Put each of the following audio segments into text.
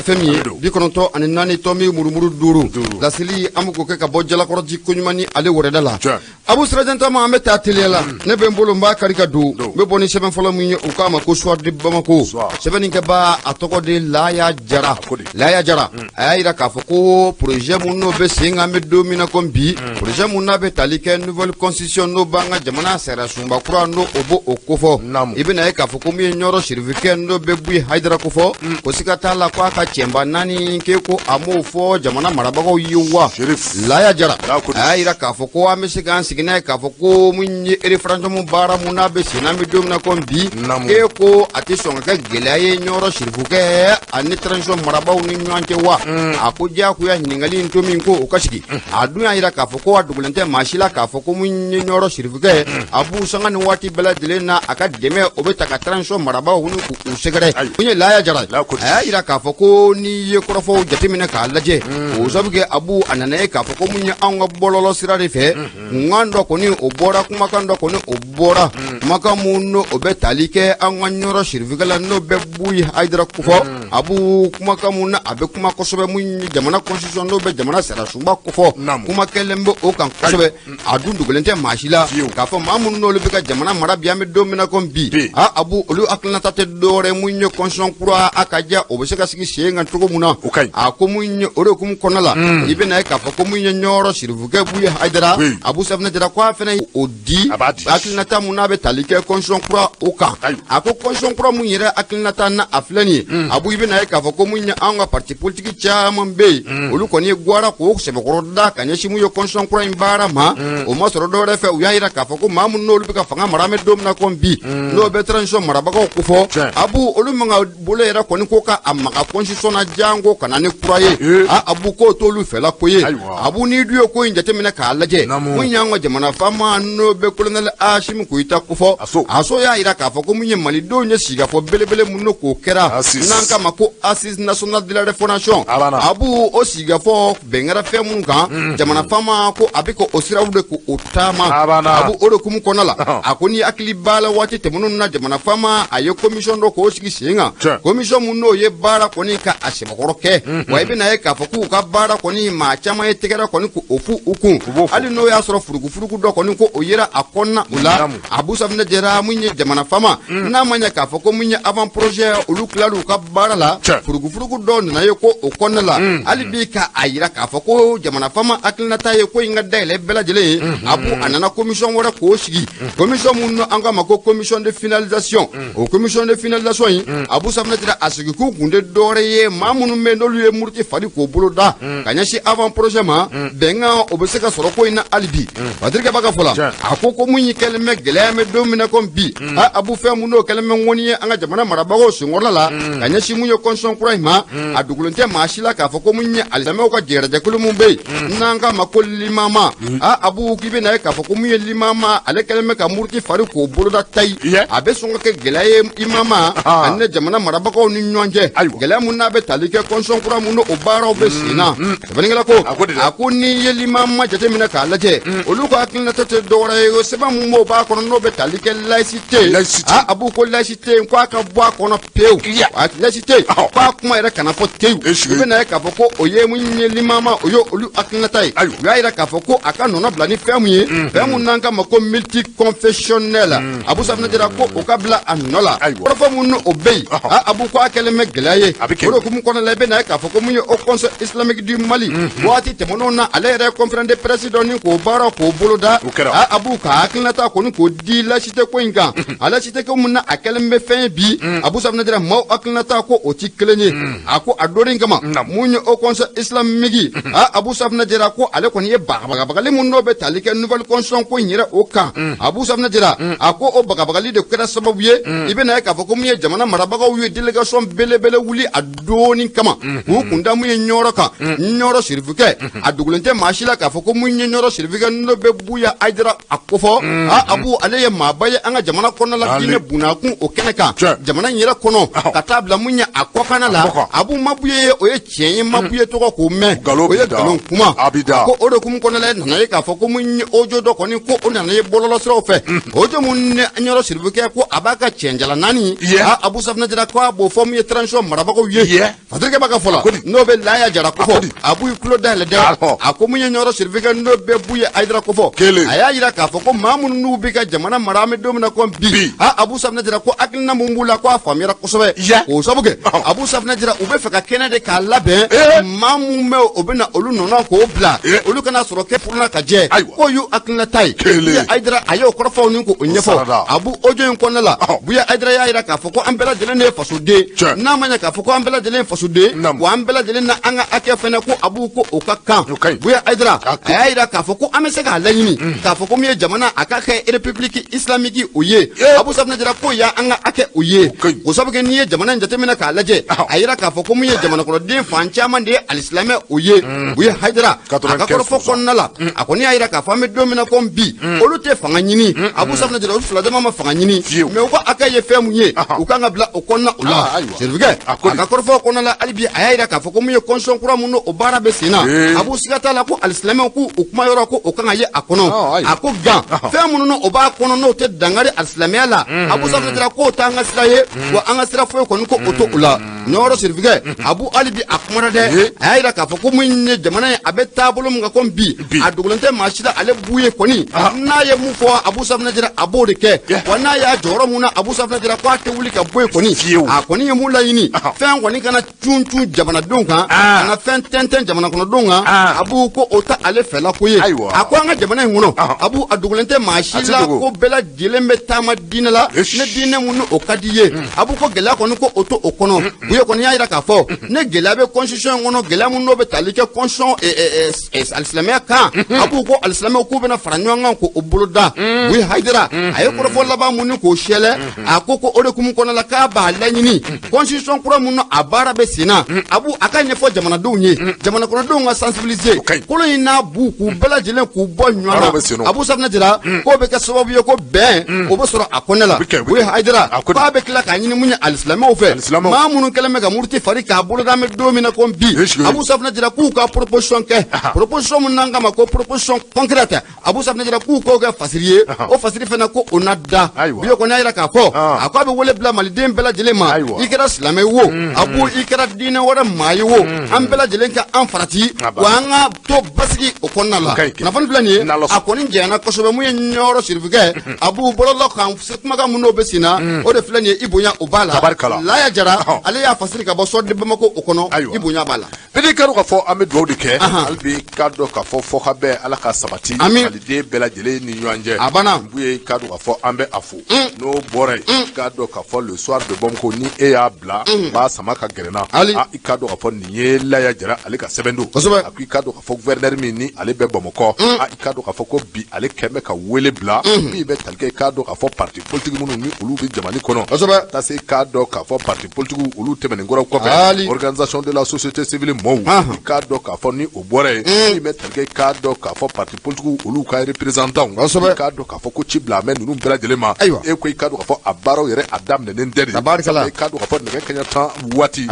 FMI bikonoto ani nani tomi murumuru duru lasili amuko ke ka bojala korji kunyumani ale woredala abu srajanta ma ambe tatelela ne be mbolo mba karika du be boni seben folo munye ukama ko soir de bamako seben ke ba atoko de laya jara ayira ka foko projet munno be singa me domina kombi projet munna be talike nouvelle constitution no banga jamana sera sumba kura no obo okofo ibina ka foko mi nyoro shirvike no be bui haidara kofo ko sikata la kwa chemba nani keko amofo jamana marabago yiwa laya jara ayira kafoko amesigan sigina kafoko munye ere franjo mu bara muna be sinami domna kombi keko atishonga ka gelaye nyoro shirfuke ani transition marabago ni nyanke wa akuja kuya ningali ntomi nko okashiki adunya ayira kafoko adugulente mashila kafoko munye nyoro shirfuke abu sanga ni wati bela dilena akademe obeta ka transition marabago ni usegere munye laya jara ayira kafoko ni ye korofo jatimina ka laje o zabge abu anane ka foko munya anga bololo sirare fe ngando ko ni obora kuma kando ko ni obora maka munno obetalike anga nyoro shirvigala no bebuyi haidra kufo abu kuma kamuna abe kuma kosobe munyi jamana constitution no be jamana sera sumba kufo kuma kelembo o kan kosobe adundu golente mashila ka fo mamunno le bika jamana mara biame domina kombi abu olu aklana tate dore munyo constitution kura akaja obeseka sigi nga tuko muna akomunye ore kum konala ibena ka fakomunye nyoro shirivuke buye haidara abu sabna jara kwa fena odi akilnata muna be talike konson kura oka ako konson kura munyira akilnata na aflani abu ibena ka fakomunye anga parti politique chaman be olu koni gwara ko sebe koroda kanyeshi muyo konson kura imbara ma o masoro dore fe uyaira ka fako mamun no lubika fanga marame domna kombi no be transition marabako kufo abu olu manga bolera koni koka amaka sona jango kanane kuraye abu ko tolu fela koye abu ni duyo ko injate mena ka laje munyanga jamana fama no be colonel ashim ko ita kufo aso ya ira ka fako munye mali do nya siga fo belebele munno ko kera nanka mako assise national de la refondation abu o siga fo bengara fe munga jamana fama ko abiko osira wude ko otama abu oro kum konala akoni akili bala wati temuno na jamana fama ayo commission do ko sigi singa commission munno ye bara koni ka asheba koroke waibe na eka foku ka bara koni ma chama etegera koni ku ofu ukun ali no ya soro furugu do koni ko oyera akonna ula abu sabna jera munye jamana fama na manya ka foku munye avant projet uluklalu ka bara la furugu do na yeko okonna la ali bi ka ayira ka foku jamana fama akilna taye ko inga dele bela jele abu anana commission wora ko sigi commission munno anga mako commission de finalisation o commission de finalisation abu sabna jera asigi ku kunde dore ye mamunu mendolu ye murti fadi ko boloda kanyashi avant projet ma benga obeseka soro ko ina alibi patrika baka fola akoko munyi kelme geleme domina kombi abu fe muno kelme ngoni anga jamana marabago singorla la kanyashi munyo konson kuraima adugulonte mashila ka foko munyi alisame ko jera de kulumumbe nanga makolli mama abu kibe na ka foko munyi limama ale kelme ka murti fadi ko boloda tai abesunga ke gelaye imama anne jamana marabago ni nyonje gelame na be talike konson kura muno obara obesina baningala ko akuni yeli mama jate mina ka laje oluko akilna tete dora yo seba mo ba ko no be talike laicité abu ko laicité kwa ka bwa ko no peu laicité kwa kuma era kana fo teu be na ka foko oye munyeli mama oyo olu akilna tai yaira ka foko aka no blani femuye femu nanga mako multi confessionnel abu sabna dira ko okabla anola ko fo muno obey abu ko akeleme gelaye ko kum ko na lebe na ka foko munye au conseil islamique du Mali wati temono na alere conférence de président ni ko bara ko boloda abu ka akilnata ko ni ko di la cité ko inga ala cité ko munna akelme fin bi abu sabna dira mo akilnata ko o ci klenye ako adori ngama munye au conseil islamique abu sabna dira ko ale ko ni baga le munno be talike nouvelle constitution ko nyira o kan abu sabna dira ako o baga li de kera sababu ye ibena ka foko munye jamana marabaga wi délégation bele wuli adoni kama kunda munye nyoro ka nyoro shirifuke adugulente mashila ka foko munye nyoro shirifuke no bɛ buya Aïdara a kofɔ Abu ale ye maaba ye an ka jamana kɔnɔ la diinɛ bunakun o kɛnɛ kan jamana in yɛrɛ kɔnɔ ka taa bila mun ye a kɔkanna la Abu mabuye ye o ye tiɲɛ ye mabuye tɔgɔ k'o mɛn o ye nkalon kuma ko o de kun kɔnɔ la nana ye k'a fɔ ko mun ye ojo dɔ kɔni ko o nana ye bɔlɔlɔ siraw fɛ ojo mun ne Ɲɔrɔ Sidibukɛ ko a b'a ka cɛnjala naani Abu Safinɛ Jara ko a b'o fɔ mun ye transition marabagaw ye Fatirikɛ b'a ka fɔ la n'o bɛ Laya Jara ko fɔ Abu y'i tulo dayɛlɛ dɛ a ko mun ye Ɲɔrɔ Sidibukɛ n'o bɛ Buye Aïdara ko fɔ a y'a yira k'a fɔ ko maa minnu n'u bɛ ka jamana mara an bɛ don min na ko bi Abu Safinɛ Jara ko hakilina mun b'u la ko a faamuyara kosɛbɛ o sabu kɛ Abu Safinɛ Jara u bɛ fɛ ka kɛnɛ de k'a labɛn maa mun bɛ o bɛ na olu nɔnɔ k'o bila olu kana sɔrɔ kɛ puruna ka jɛ ko y'u hakilina ta ye Buye Aïdara a y'o kɔrɔfɔw ni k'o ɲɛfɔ Abu ojo in kɔnɔna la Buye Aïdara y'a yira k'a fɔ ko an bɛɛ lajɛlen de ye fasoden n'a ma ɲɛ k'a fɔ ko an bɛɛ lajɛlen ye fasoden wa an bɛɛ lajɛlen na an ka hakɛ fɛnɛ ko Abu ko o ka kan Buye Aïdara a y'a yira k'a fɔ ko an bɛ se k'a laɲini k'a fɔ ko min ye jamana a ka kɛ république islamique o ye Abu Safinɛ Jara ko y'a an ka hakɛ o ye o sabu kɛ n'i ye jamana in jateminɛ k'a lajɛ a yira k'a fɔ ko min ye jamana kɔnɔden fan caman de ye alisilamɛ o ye Buye Aïdara a ka kɔrɔfɔ kɔnɔna la a kɔni y'a yira k'a fɔ an bɛ don min na ko bi olu tɛ fanga ɲini Abu Safinɛ Jara olu fila dama ma fanga ɲini mais u ka hakɛ ye fɛn mun ye u kan ka bila o kɔnɔna o la Sidibukɛ a ka kɔrɔfɔ kɔnɔna la hali bi a y'a yira k'a fɔ ko min ye constitution kura mun o baara bɛ sen na Abu siga t'a la ko alisilamɛw k'u kuma yɔrɔ ko o kan ka ye a kɔnɔ a ko gan fɛn minnu o b'a kɔnɔ n'o tɛ dangari alisilamɛya la Abu Safinɛ Jara k'o t'an ka sira ye wa an ka sira foyi kɔni ko o to o la Ɲɔrɔ Sidibukɛ Abu hali bi a kumana dɛ a y'a yira k'a fɔ ko min ye jamana ye a bɛ taabolo min kan ko bi a dogolen tɛ maa si la ale Buye kɔni n'a ye mun fɔ Abu Safinɛ Jara a b'o de kɛ wa n'a y'a jɔyɔrɔ mun na Abu Safinɛ Jara k'a tɛ wuli ka Buye kɔni a kɔni ye mun laɲini fɛn kɔni kana cun jamanadenw kan kana fɛn tɛntɛn jamana kɔnɔdenw kan Abu ko o ta ale fɛla ko ye a ko an ka jamana in kɔnɔ Abu a dogolen tɛ maa si la ko bɛɛ lajɛlen bɛ taama diinɛ la ne diinɛ mun o ka di ye Abu ko gɛlɛya kɔni ko o to o kɔnɔ Buye kɔni y'a yira k'a fɔ ne gɛlɛya bɛ constitution in kɔnɔ gɛlɛya mun n'o bɛ tali kɛ constitution alisilamɛya kan Abu ko alisilamɛw k'u bɛna fara ɲɔgɔn kan k'o bolo da Buye Aïdara a ye kɔrɔfɔ laban mun ni k'o sɛlɛ a ko o de kun kɔnɔ la k'a b'a laɲini constitution kura mun a baara bɛ sen na Abu a ka ɲɛfɔ jamanadenw ye jamana kɔnɔdenw ka sensibiliser kolon in n'a bu k'u bɛɛ lajɛlen k'u bɔ ɲɔgɔn na Abu Safinɛ Jara k'o bɛ kɛ sababu ye ko bɛn o bɛ sɔrɔ a kɔnɛ la Buye Aïdara k'a bɛ tila k'a ɲini mun ye alisilamɛw fɛ maa minnu kɛlen bɛ ka muruti fari k'a bolo d'an bɛ don min na ko bi Abu Safinɛ Jara k'u ka proposition kɛ proposition mun n'an kama ko proposition concrète Abu Safinɛ Jara k'u k'o kɛ fasiri ye o fasiri fana ko o na da Buye kɔni y'a yira k'a fɔ a ko a bɛ wele bila maliden bɛɛ lajɛlen ma i kɛra silamɛ wo Abu i kɛra diinɛ wɛrɛ maa ye wo an bɛɛ lajɛlen ka an farati wa an ka to basigi o kɔnɔna la nafani filɛ nin ye a kɔni jɛnyana kosɛbɛ mun ye Ɲɔrɔ Sidibukɛ Abu bɔlɔlɔ kan kumakan mun n'o bɛ sen na o de filɛ nin ye i bonya o b'a la Laya Jara ale y'a fasiri ka bɔ sɔrɔden Bamako o kɔnɔ i bonya b'a la bɛɛ ka dɔn k'a fɔ an bɛ dugawu de kɛ hali bi k'a dɔn k'a fɔ fɔka bɛɛ Ala ka sabati maliden bɛɛ lajɛlen ni ɲɔgɔn cɛ a banna Buye k'a dɔn k'a fɔ an bɛ a fo n'o bɔra yen k'a dɔn k'a fɔ le soir de Bamako ni e y'a bila b'a sama ka gɛrɛnna i k'a dɔn k'a fɔ nin ye Laya Jara ale ka sɛbɛn don a ko i k'a dɔn k'a fɔ gouverneur min ni ale bɛ Bamakɔ i k'a dɔn k'a fɔ ko bi ale kɛlen bɛ ka wele bila min bɛ tali kɛ i k'a dɔn k'a fɔ parti politique minnu ni olu bɛ jamana kɔnɔ taa se k'a dɔn k'a fɔ parti politique olu tɛmɛnen kɔrɔ kɔfɛ organisation de la société civile mɔɔw i k'a dɔn k'a fɔ ni o bɔra yen min bɛ tali kɛ i k'a dɔn k'a fɔ parti politique olu ka représentant i k'a dɔn k'a fɔ ko ci bila mɛ ninnu bɛɛ lajɛlen ma e ko i k'a dɔn k'a fɔ a baaraw yɛrɛ a daminɛnen tɛ de i k'a dɔn k'a fɔ nɛgɛ kaɲa 10 waati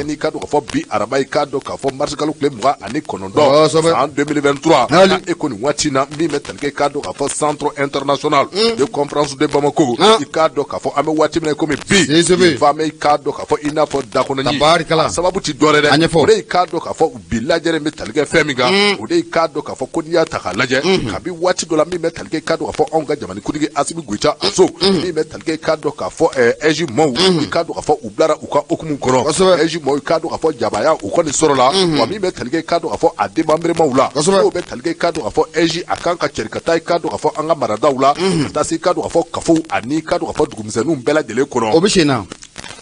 n'i k'a dɔn k'a fɔ bi araba i k'a dɔn k'a fɔ mars kalo tile 29 san 2023 e ko nin waati na min bɛ tali kɛ i k'a dɔn k'a fɔ centre international de conférence de Bamako i k'a dɔn k'a fɔ an bɛ waati min na komi bi famɛ i k'a dɔn k'a fɔ i n'a fɔ dakɔnɔji a sababu ti dɔwɛrɛ dɛ o de y'i k'a dɔn k'a fɔ bi lajɛlen bɛ tali kɛ fɛn min kan o de y'i k'a dɔn k'a fɔ ko n'i y'a ta k'a lajɛ kabi waati dɔ la min bɛ tali kɛ i k'a dɔn k'a fɔ anw ka jamanikuntigi Asimi Goyita Aso min bɛ tali kɛ i k'a dɔn k'a fɔ EJ mɔɔw i k'a dɔn k'a fɔ u bilara u ka hukumu kɔnɔ EJ mɔɔw i k'a dɔn k'a fɔ jabaya u kɔni sɔrɔ la wa min bɛ tali kɛ i k'a dɔn k'a fɔ a démembrement la n'o bɛ tali kɛ i k'a dɔn k'a fɔ EJ a kan ka cɛri ka taa i k'a dɔn k'a fɔ an ka maradaw la ka taa se i k'a dɔn k'a fɔ kafow ani i k'a dɔn k'a fɔ dugumisɛnninw bɛɛ lajɛlen kɔnɔ o bɛ sen na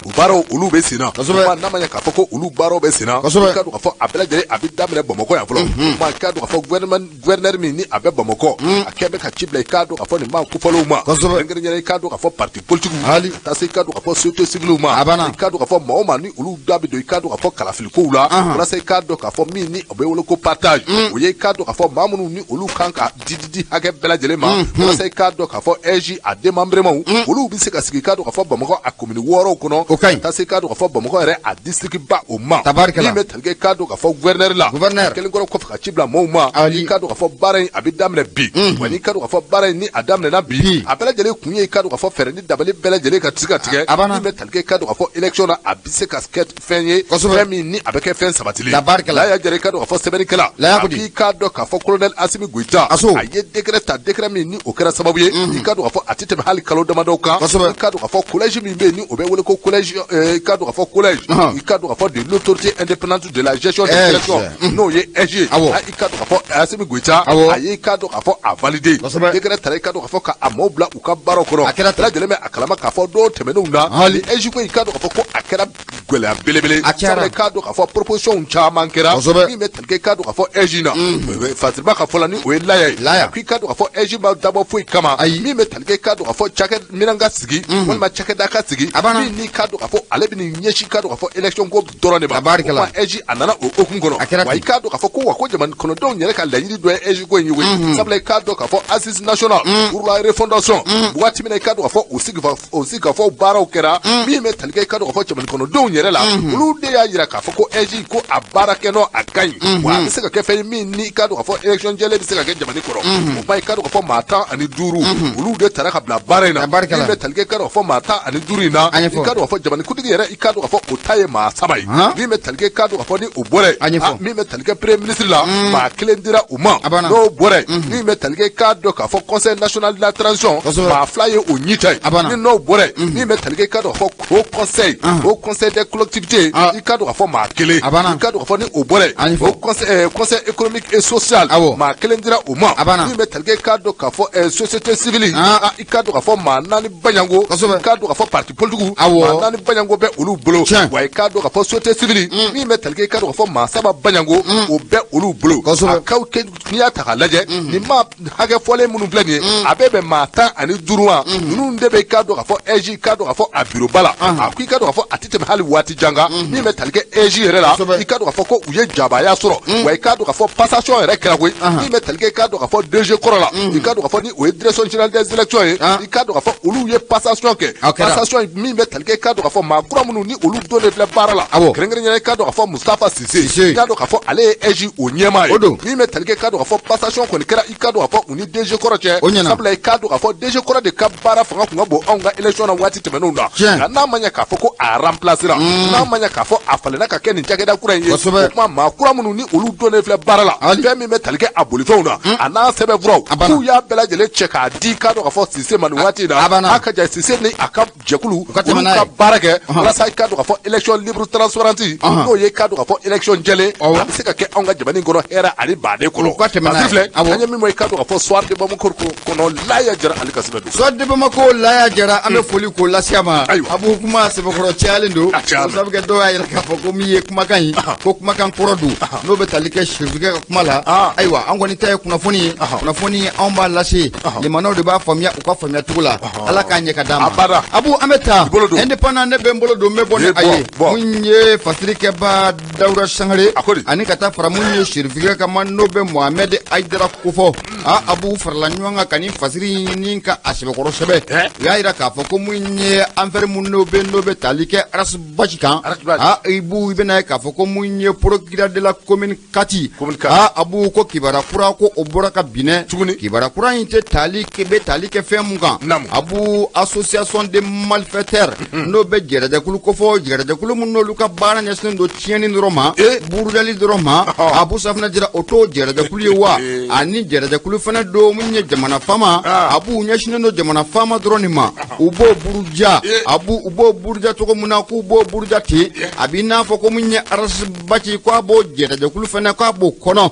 o baaraw olu bɛ sen na kuma n'a ma ɲɛ k'a fɔ ko olu baaraw bɛ sen na i ka dɔn k'a fɔ a bɛɛ lajɛlen a bɛ daminɛ Bamakɔ yan fɔlɔ kuma i ka dɔn k'a fɔ gouverneur min ni a bɛ Bamakɔ a kɛ bɛ ka ci bila i ka dɔn k'a fɔ nin maa kofɔlenw ma kɛrɛnkɛrɛnnenya i ka dɔn k'a fɔ parti politique ka taa se i ka dɔn k'a fɔ société civile ma i ka dɔn k'a fɔ maa o maa ni olu da bɛ don i ka dɔn k'a fɔ kalafilikow la walasa i ka dɔn k'a fɔ min ni o bɛ wele ko partage o ye i ka dɔn k'a fɔ maa minnu ni olu kan ka di hakɛ bɛɛ lajɛlen ma walasa i ka dɔn k'a fɔ EJ a démembrement olu bɛ se ka sigi i ka dɔn k'a fɔ Bamakɔ a commune 6 kɔnɔ taa se i ka dɔn k'a fɔ Bamakɔ yɛrɛ a district ba o ma min bɛ tali kɛ i ka dɔn k'a fɔ gouverneur la kelen kɔrɔ kɔfɛ ka ci bila maaw ma i ka dɔn k'a fɔ baara in a bɛ daminɛ bi wa n'i ka dɔn k'a fɔ baara in ni a daminɛna bi a bɛɛ lajɛlen kun ye i ka dɔn k'a fɔ fɛɛrɛ ni dabali bɛɛ lajɛlen ka se ka tigɛ min bɛ tali kɛ i ka dɔn k'a fɔ élection na a bɛ se ka kɛ fɛn ye fɛn min ni a bɛ kɛ fɛn sabatilen laya jɛra i ka dɔn k'a fɔ sɛbɛnnikɛla a k'i ka dɔn k'a fɔ colonel Asimi Goïta a ye décret ta décret min ni o kɛra sababu ye i ka dɔn k'a fɔ a tɛ tɛmɛ hali kalo damadɔ kan i ka dɔn k'a fɔ collège min bɛ yen ni o bɛ wele ko collège i ka dɔn k'a fɔ collège i ka dɔn k'a fɔ de l'autorité indépendante de la gestion des élections n'o ye EJ i ka dɔn k'a fɔ Asimi Goïta a ye i ka dɔn k'a fɔ a validé décret tara i ka dɔn k'a fɔ k'a maaw bila u ka baaraw kɔnɔ bɛɛ lajɛlen bɛ a kalama k'a fɔ dɔw tɛmɛnenw na ni EJ ko i ka dɔn k'a fɔ ko a kɛra gɛlɛya belebele sabula i ka dɔn k'a fɔ proposition caman kɛra min bɛ tali kɛ i ka dɔn k'a fɔ EJ na Fatirima ka fɔ la ni o ye laya ye k'i ka dɔn k'a fɔ EJ ma dabɔ foyi kama min bɛ tali kɛ i ka dɔn k'a fɔ cakɛminɛn ka sigi walima cakɛda ka sigi min n'i ka dɔn k'a fɔ ale bɛ nin ɲɛsin ka dɔn k'a fɔ élection ko dɔrɔn de ma o EJ a nana o hukumu kɔnɔ wa i ka dɔn k'a fɔ ko wa ko jamana kɔnɔdenw yɛrɛ ka laɲini dɔ ye EJ ko in ye koyi sabula i ka dɔn k'a fɔ assise nationale pour la refondation waati min na i ka dɔn k'a fɔ o sigikafɔ baaraw kɛra min bɛ tali kɛ i ka dɔn k'a fɔ jamana kɔnɔdenw yɛrɛ la olu de y'a jira k'a fɔ ko EJ ko a baara kɛ nɔ a ka ɲi wa a bɛ se ka kɛ fɛn ye min ni i ka dɔn k'a fɔ élection jɛlen bɛ se ka kɛ jamana kɔrɔ o ma i ka dɔn k'a fɔ maa 15 olu de taara ka bila baara in na min bɛ tali kɛ i ka dɔn k'a fɔ maa 15 in na i ka dɔn k'a fɔ jamanakutigi yɛrɛ i ka dɔn k'a fɔ o ta ye maa 3 ye min bɛ tali kɛ i ka dɔn k'a fɔ ni o bɔra min bɛ tali kɛ premier ministre la maa 1 dira u ma n'o bɔra min bɛ tali kɛ i ka dɔn k'a fɔ conseil national de la transition maa 2 ye o ɲi ta ye ni n'o bɔra min bɛ tali kɛ i ka dɔn k'a fɔ o conseil des collectivités i ka dɔn k'a fɔ maa 1 i ka dɔn k'a fɔ ni o bɔra o conseil économique et social maa 1 dira u ma min bɛ tali kɛ i ka dɔn k'a fɔ société civile i ka dɔn k'a fɔ maa 4 baɲango i ka dɔn k'a fɔ parti politique maa 4 baɲango bɛ olu bolo wa i ka dɔn k'a fɔ société civile min bɛ tali kɛ i ka dɔn k'a fɔ maa 7 baɲango o bɛ olu bolo a kaw kɛ n'i y'a ta k'a lajɛ nin maa hakɛ fɔlen minnu filɛ nin ye a bɛɛ bɛ maa 15 ma ninnu de bɛ i ka dɔn k'a fɔ EJ i ka dɔn k'a fɔ a bureau ba la a ko i ka dɔn k'a fɔ a tɛ tɛmɛ hali waati jan kan min bɛ tali kɛ EJ yɛrɛ la i ka dɔn k'a fɔ ko u ye jabaya sɔrɔ wa i ka dɔn k'a fɔ passation yɛrɛ kɛra koyi min bɛ tali kɛ i ka dɔn k'a fɔ DG kɔrɔ la i ka dɔn k'a fɔ ni o ye direction générale des élections ye i ka dɔn k'a fɔ olu ye passation kɛ passation min bɛ tali kɛ i ka dɔn k'a fɔ maa kura minnu ni olu donnen filɛ baara la kɛrɛnkɛrɛnnenya i ka dɔn k'a fɔ Mustafa Cissé i ka dɔn k'a fɔ ale ye EJ o ɲɛmaa ye min bɛ tali kɛ i ka dɔn k'a fɔ passation kɔni kɛra i ka dɔn k'a fɔ u ni DG kɔrɔ cɛ sabula i ka dɔn k'a fɔ DG kɔrɔ de ka baara fanga kun ka bon anw ka élection na waati tɛmɛnenw na nka n'a ma ɲɛ k'a fɔ ko a remplacera n'a ma ɲɛ k'a fɔ a falenna ka kɛ nin cakɛda kura in ye o tuma maa kura minnu ni olu donnen filɛ baara la fɛn min bɛ tali kɛ a bolifɛnw na a n'a sɛbɛnfuraw k'u y'a bɛɛ lajɛlen cɛ k'a di i ka dɔn k'a fɔ Cissé ma nin waati in na a ka jan Cissé ni a ka jɛkulu olu ka baara kɛ walasa i ka dɔn k'a fɔ élection libre transparente n'o ye i ka dɔn k'a fɔ élection jɛlen a bɛ se ka kɛ anw ka jamana in kɔnɔ hɛrɛ ani baden kɔnɔ parce que filɛ an ye min fɔ i ka dɔn k'a fɔ soir de Bamako kɔnɔ Laya Jara Ali Kassim don soir de Bamako Laya Jara an bɛ foli k'o lase a ma Abu kuma sɛbɛkɔrɔ cayalen don sabu kɛ dɔw y'a yɛrɛ k'a fɔ ko min ye kumakan ye ko kumakan kɔrɔ don n'o bɛ tali kɛ chefukɛ ka kuma la ayiwa an kɔni ta ye kunnafoni ye kunnafoni anw b'a lase limanaw de b'a faamuya u ka faamuya cogo la Ala k'a ɲɛ ka d'a ma Abu an bɛ taa indépendant ne bɛ n bolo don n bɛ bɔ ni a ye mun ye fasirikɛba Dawuda Sangare ani ka taa fara mun ye chefukɛ ka ma n'o bɛ Mohamed Aidara kofɔ Abu farala ɲɔgɔn kan ka nin fasiri ni ka a sɛbɛkɔrɔ sɛbɛ u y'a jira k'a fɔ ko mun ye affaire mun n'o bɛ tali kɛ RAS basi kan Ibu i bɛna ye k'a fɔ ko mun ye procureur de la commune Kati Abu ko kibaruya kura ko o bɔra ka binɛ kibaruya kura in tɛ tali kɛ fɛn mun kan Abu association de malfaiteurs n'o bɛ jɛrɛjɛkulu kofɔ jɛrɛjɛkulu mun n'olu ka baara ɲɛsinnen don tiɲɛni dɔrɔn ma burudali dɔrɔn ma Abu safinɛ jira o t'o jɛrɛjɛkulu ye wa ani jɛrɛjɛkulu fana don mun ye jamana faama Abu ɲɛsinnen don jamana faama dɔrɔn de ma u b'o buruja Abu u b'o buruja cogo mun na k'u b'o buruja ten a b'i n'a fɔ ko mun ye RAS basi ko a b'o jɛrɛjɛkulu fana k'a b'o kɔnɔ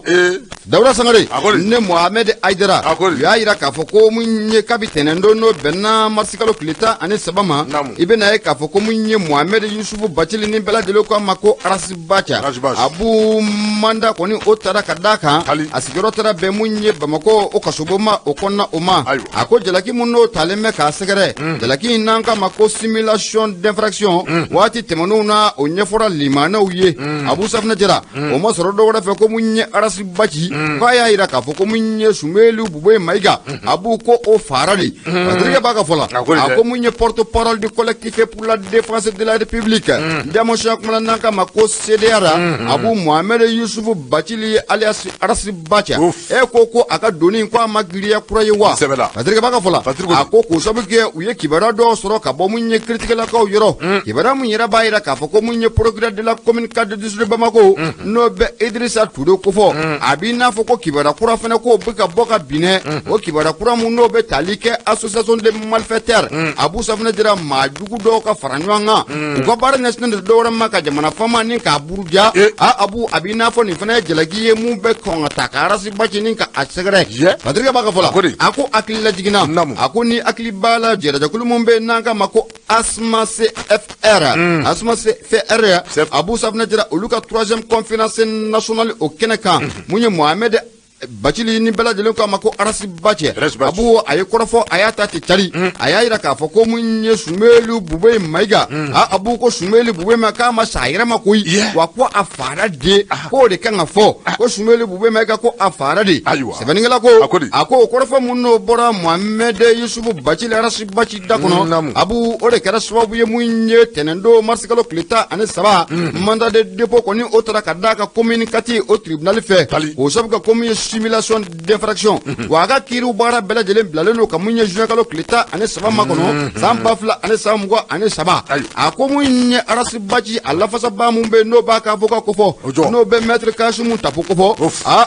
Dawuda Sangare ne Mohamed Aidara ya yira k'a fɔ ko mun ye kabi tɛnɛndon no bɛnna marsikalo kileta ani sabama ibena ye k'a fɔ ko mun ye Mohamed Yusufu Bacili ni bɛɛ lajɛlen ko a ma ko Arasi Bacha abu manda kɔni o taara ka da kan a sigiyɔrɔ taara bɛn mun ye Bamako o kasoboma o kɔnɔna o ma a ko jalaki mun n'o talen bɛ k'a sɛgɛrɛ jalaki n'an ka ma ko simulation d'infraction waati tɛmɛnenw na o ɲɛfɔra limanaw ye Abu Safinɛ Jara o ma sɔrɔ dɔ wɛrɛ fɛ ko mun ye Arasi Baci k'a y'a yira k'a fɔ ko mun ye Sumelu Buboye Maïga abu ko o fara de Patrick b'a ka fɔ la a ko mun ye porte-parole du collectif pour la défense de la République Diamosia kumana n'an ka ma ko CDR Abu Mohamed Yusufu Bacili alias Arasi Bacha ko a ka doni ko a ma giriya kura ye wa Patrick b'a ka fɔ la a ko k'o sabu kɛ u ye kibaruya dɔ sɔrɔ ka bɔ mun ye kiiritigɛlakaw yɔrɔ kibaruya mun yɛrɛ b'a yira k'a fɔ ko mun ye procureur de la commune 4 du district de Bamako n'o bɛ Idrissa Touré ko fɔ a b'i n'a fɔ ko kibaruya kura fɛnɛ ko bɛ ka bɔ ka binɛ o kibaruya kura mun n'o bɛ tali kɛ association de malfaiteurs Abu Safinɛ Jara maa jugu dɔw ka fara ɲɔgɔn kan u ka baara ɲɛsinnen de dɔwɛrɛ ma ka jamana fama ni k'a buruja Abu a b'i n'a fɔ nin fɛnɛ ye jalaki ye mun bɛ kɔn ka ta ka Arasi Baci ni ka a sɛgɛrɛ Patrick b'a ka fɔ la a ko hakili lajiginna a ko ni hakili b'a la jɛrɛjakulu mun bɛ n'an ka ma ko Asma CFR Asma CFR Abu Safinɛ Jara olu ka 3e conférence nationale o kɛnɛ kan mun ye Mohamed Bacili ni bɛɛ lajɛlen k'a ma ko Arasi Baci Abu a ye kɔrɔfɔ a y'a ta te cari a y'a yira k'a fɔ ko mun ye Sumelu Buboye Maïga Abu ko Sumelu Buboye ma k'a ma sa a yɛrɛ ma koyi wa ko a fara de k'o de kan ka fɔ ko Sumelu Buboye Maïga ko a fara de sɛbɛnnikɛla ko a ko o kɔrɔfɔ mun n'o bɔra Mohamed Yusufu Bacili Arasi Baci da kɔnɔ Abu o de kɛra sababu ye mun ye tɛnɛndon marsikalo kileta ani saba mandat de dépôt kɔni o taara ka da ka commune 4 o tribunal fɛ o sabu ka ko mun ye simulation d'infraction wa a ka kiiriw baara bɛɛ lajɛlen bilalen don ka mun ye juin kalo kileta ani saba ma kɔnɔ san 2023 ani saba a ko mun ye Arasi Baci a lafasaba mun bɛ n'o b'a ka avocat kofɔ n'o bɛ maître Kasimu Tapo kofɔ